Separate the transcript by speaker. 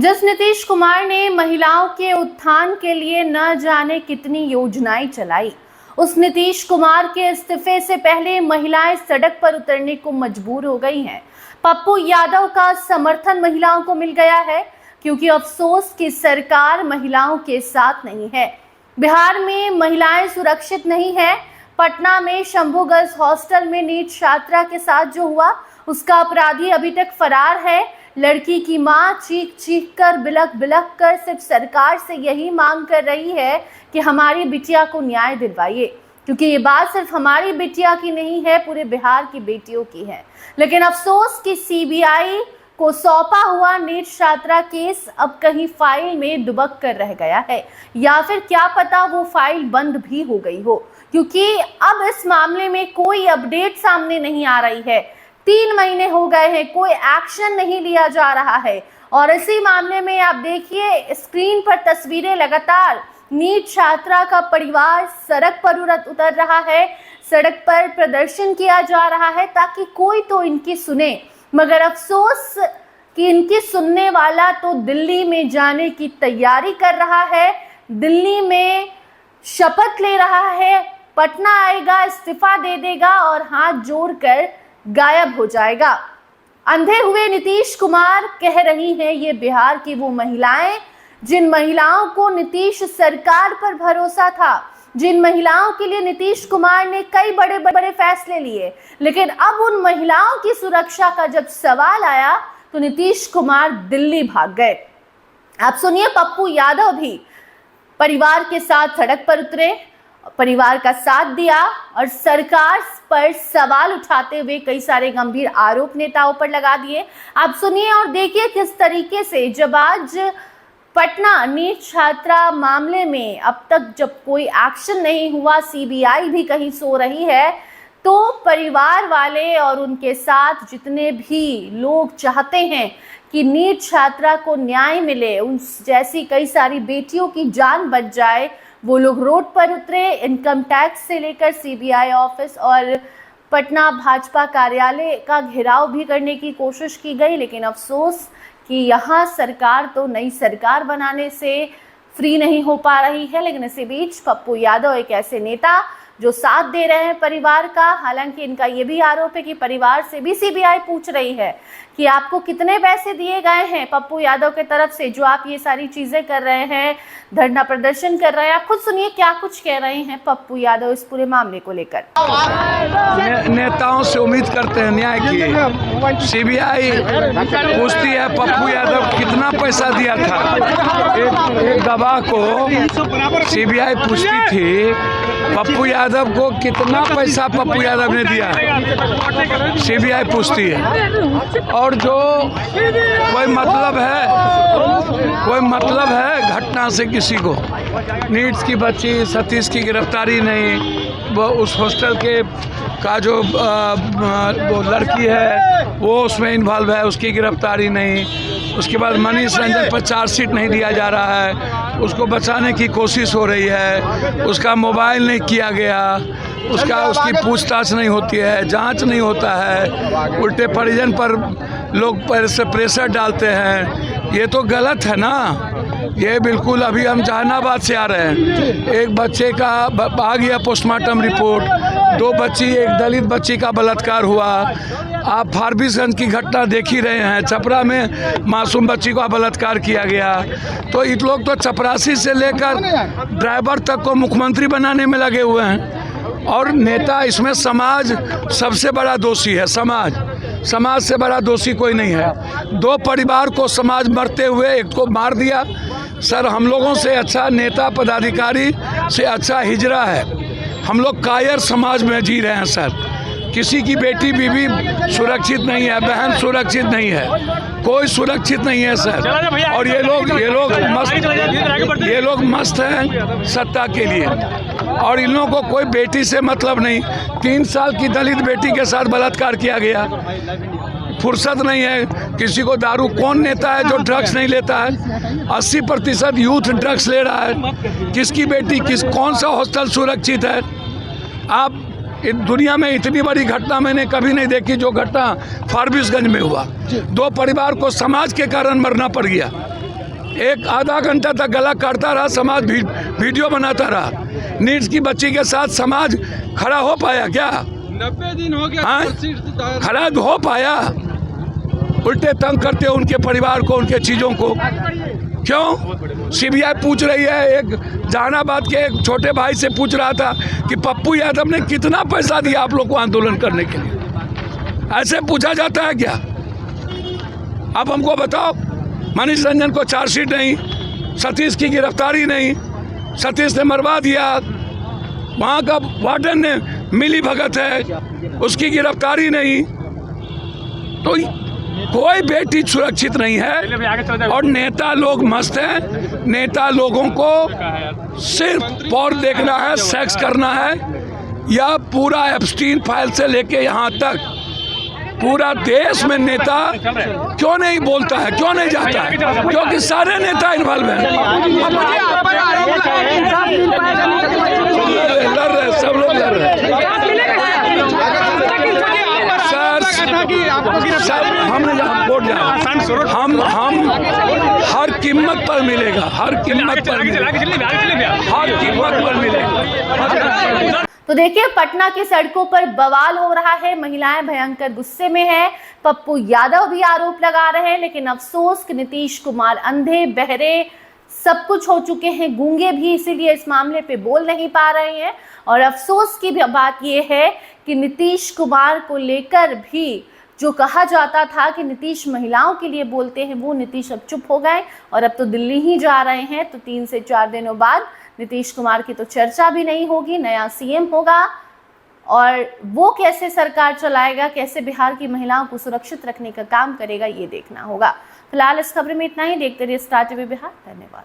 Speaker 1: जिस नीतीश कुमार ने महिलाओं के उत्थान के लिए न जाने कितनी योजनाएं चलाई, उस नीतीश कुमार के इस्तीफे से पहले महिलाएं सड़क पर उतरने को मजबूर हो गई हैं। पप्पू यादव का समर्थन महिलाओं को मिल गया है, क्योंकि अफसोस की सरकार महिलाओं के साथ नहीं है। बिहार में महिलाएं सुरक्षित नहीं है। पटना में शंभू गर्ल्स हॉस्टल में नीट छात्रा के साथ जो हुआ, उसका अपराधी अभी तक फरार है। लड़की की मां चीख चीख कर, बिलख बिलख कर सिर्फ सरकार से यही मांग कर रही है कि हमारी बिटिया को न्याय दिलवाइए, क्योंकि ये बात सिर्फ हमारी बिटिया की नहीं है, पूरे बिहार की बेटियों की है। लेकिन अफसोस कि सीबीआई को सौंपा हुआ नीट छात्रा केस अब कहीं फाइल में दुबक कर रह गया है, या फिर क्या पता वो फाइल बंद भी हो गई हो, क्योंकि अब इस मामले में कोई अपडेट सामने नहीं आ रही है। 3 महीने हो गए हैं, कोई एक्शन नहीं लिया जा रहा है। और इसी मामले में आप देखिए स्क्रीन पर तस्वीरें, लगातार नीट छात्रा का परिवार सड़क पर उतर रहा है, सड़क पर प्रदर्शन किया जा रहा है ताकि कोई तो इनकी सुने। मगर अफसोस कि इनकी सुनने वाला तो दिल्ली में जाने की तैयारी कर रहा है, दिल्ली में शपथ ले रहा है, पटना आएगा, इस्तीफा दे देगा और हाथ जोड़कर गायब हो जाएगा। अंधे हुए नीतीश कुमार कह रही हैं ये बिहार की वो महिलाएं, जिन महिलाओं को नीतीश सरकार पर भरोसा था, जिन महिलाओं के लिए नीतीश कुमार ने कई बड़े बड़े फैसले लिए, लेकिन अब उन महिलाओं की सुरक्षा का जब सवाल आया तो नीतीश कुमार दिल्ली भाग गए। आप सुनिए, पप्पू यादव भी परिवार के साथ सड़क पर उतरे, परिवार का साथ दिया और सरकार पर सवाल उठाते हुए कई सारे गंभीर आरोप नेताओं पर लगा दिए। आप सुनिए और देखिए किस तरीके से जब आज पटना नीट छात्रा मामले में अब तक जब कोई एक्शन नहीं हुआ, सीबीआई भी कहीं सो रही है, तो परिवार वाले और उनके साथ जितने भी लोग चाहते हैं कि नीट छात्रा को न्याय मिले, उन जैसी कई सारी बेटियों की जान बच जाए, वो लोग रोड पर उतरे। इनकम टैक्स से लेकर सीबीआई ऑफिस और पटना भाजपा कार्यालय का घेराव भी करने की कोशिश की गई, लेकिन अफसोस कि यहाँ सरकार तो नई सरकार बनाने से फ्री नहीं हो पा रही है। लेकिन इसी बीच पप्पू यादव एक ऐसे नेता जो साथ दे रहे हैं परिवार का। हालांकि इनका ये भी आरोप है कि परिवार से भी सीबीआई पूछ रही है कि आपको कितने पैसे दिए गए हैं पप्पू यादव के तरफ से, जो आप ये सारी चीजें कर रहे हैं, धरना प्रदर्शन कर रहे हैं। आप खुद सुनिए क्या कुछ कह रहे हैं पप्पू यादव इस पूरे मामले को लेकर।
Speaker 2: नेताओं से उम्मीद करते हैं न्याय की। सीबीआई पूछती है पप्पू यादव कितना पैसा दिया था। एक गवाह को सीबीआई पूछती थी पप्पू यादव को कितना पैसा पप्पू यादव ने दिया, सीबीआई पूछती है। और जो कोई मतलब है घटना से किसी को, नीट्स की बच्ची सतीश की गिरफ्तारी नहीं, वो उस हॉस्टल के का जो वो लड़की है वो उसमें इन्वॉल्व है, उसकी गिरफ्तारी नहीं। उसके बाद मनीष रंजन पर चार्जशीट नहीं दिया जा रहा है, उसको बचाने की कोशिश हो रही है, उसका मोबाइल नहीं किया गया, उसकी पूछताछ नहीं होती है, जांच नहीं होता है, उल्टे परिजन पर लोग प्रेशर डालते हैं। ये तो गलत है ना। ये बिल्कुल, अभी हम जहानाबाद से आ रहे हैं, एक बच्चे का आ गया पोस्टमार्टम रिपोर्ट, 2 बच्ची, एक दलित बच्ची का बलात्कार हुआ। आप फारबिसगंज की घटना देख ही रहे हैं, छपरा में मासूम बच्ची का बलात्कार किया गया। तो इन लोग तो चपरासी से लेकर ड्राइवर तक को मुख्यमंत्री बनाने में लगे हुए हैं, और नेता इसमें समाज सबसे बड़ा दोषी है। समाज से बड़ा दोषी कोई नहीं है। 2 परिवार को समाज मरते हुए एक को मार दिया। सर, हम लोगों से अच्छा नेता पदाधिकारी से अच्छा हिजरा है। हम लोग कायर समाज में जी रहे हैं सर। किसी की बेटी बीवी सुरक्षित नहीं है, बहन सुरक्षित नहीं है, कोई सुरक्षित नहीं है सर। और ये लोग मस्त हैं सत्ता के लिए, और इन लोगों को कोई बेटी से मतलब नहीं। 3 साल की दलित बेटी के साथ बलात्कार किया गया। फुर्सत नहीं है किसी को। दारू, कौन नेता है जो ड्रग्स नहीं लेता है? 80% यूथ ड्रग्स ले रहा है। किसकी बेटी, कौन सा हॉस्टल सुरक्षित है? आप दुनिया में इतनी बड़ी घटना मैंने कभी नहीं देखी जो घटना फारबिसगंज में हुआ। 2 परिवार को समाज के कारण मरना पड़ गया। एक आधा घंटा तक गला काटता रहा, समाज वीडियो बनाता रहा। नीड्स की बच्ची के साथ समाज खड़ा हो पाया क्या?
Speaker 3: 90 दिन हो गया।
Speaker 2: खड़ा हो पाया? उल्टे तंग करते उनके परिवार को, उनके चीज़ों को। क्यों? सीबीआई पूछ रही है। एक जहानाबाद के एक छोटे भाई से पूछ रहा था कि पप्पू यादव ने कितना पैसा दिया आप लोग को आंदोलन करने के लिए। ऐसे पूछा जाता है क्या? आप हमको बताओ। मनीष रंजन को चार्जशीट नहीं, सतीश की गिरफ्तारी नहीं, सतीश ने मरवा दिया। वहाँ का वार्डन ने मिली भगत है, उसकी गिरफ्तारी नहीं। तो कोई बेटी सुरक्षित नहीं है और नेता लोग मस्त हैं। नेता लोगों को सिर्फ पॉर्न देखना है, सेक्स करना है, या पूरा एप्स्टीन फाइल से लेके यहाँ तक पूरा देश में नेता क्यों नहीं बोलता है, क्यों नहीं जाता है? क्योंकि सारे नेता इन्वॉल्व हैं। लड़ रहे, सब लोग लड़ रहे। सर हमने जहाँ वोट जाए, हम हर कीमत पर मिलेगा, हर कीमत पर मिलेगा।
Speaker 1: तो देखिए, पटना की सड़कों पर बवाल हो रहा है, महिलाएं भयंकर गुस्से में हैं। पप्पू यादव भी आरोप लगा रहे हैं, लेकिन अफसोस कि नीतीश कुमार अंधे बहरे सब कुछ हो चुके हैं, गूंगे भी, इसीलिए इस मामले पे बोल नहीं पा रहे हैं। और अफसोस की बात यह है कि नीतीश कुमार को लेकर भी जो कहा जाता था कि नीतीश महिलाओं के लिए बोलते हैं, वो नीतीश अब चुप हो गए और अब तो दिल्ली ही जा रहे हैं। तो 3 से 4 दिनों बाद नीतीश कुमार की तो चर्चा भी नहीं होगी, नया सीएम होगा और वो कैसे सरकार चलाएगा, कैसे बिहार की महिलाओं को सुरक्षित रखने का काम करेगा, ये देखना होगा। फिलहाल इस खबर में इतना ही। देखते रहिए स्टार टीवी बिहार। धन्यवाद।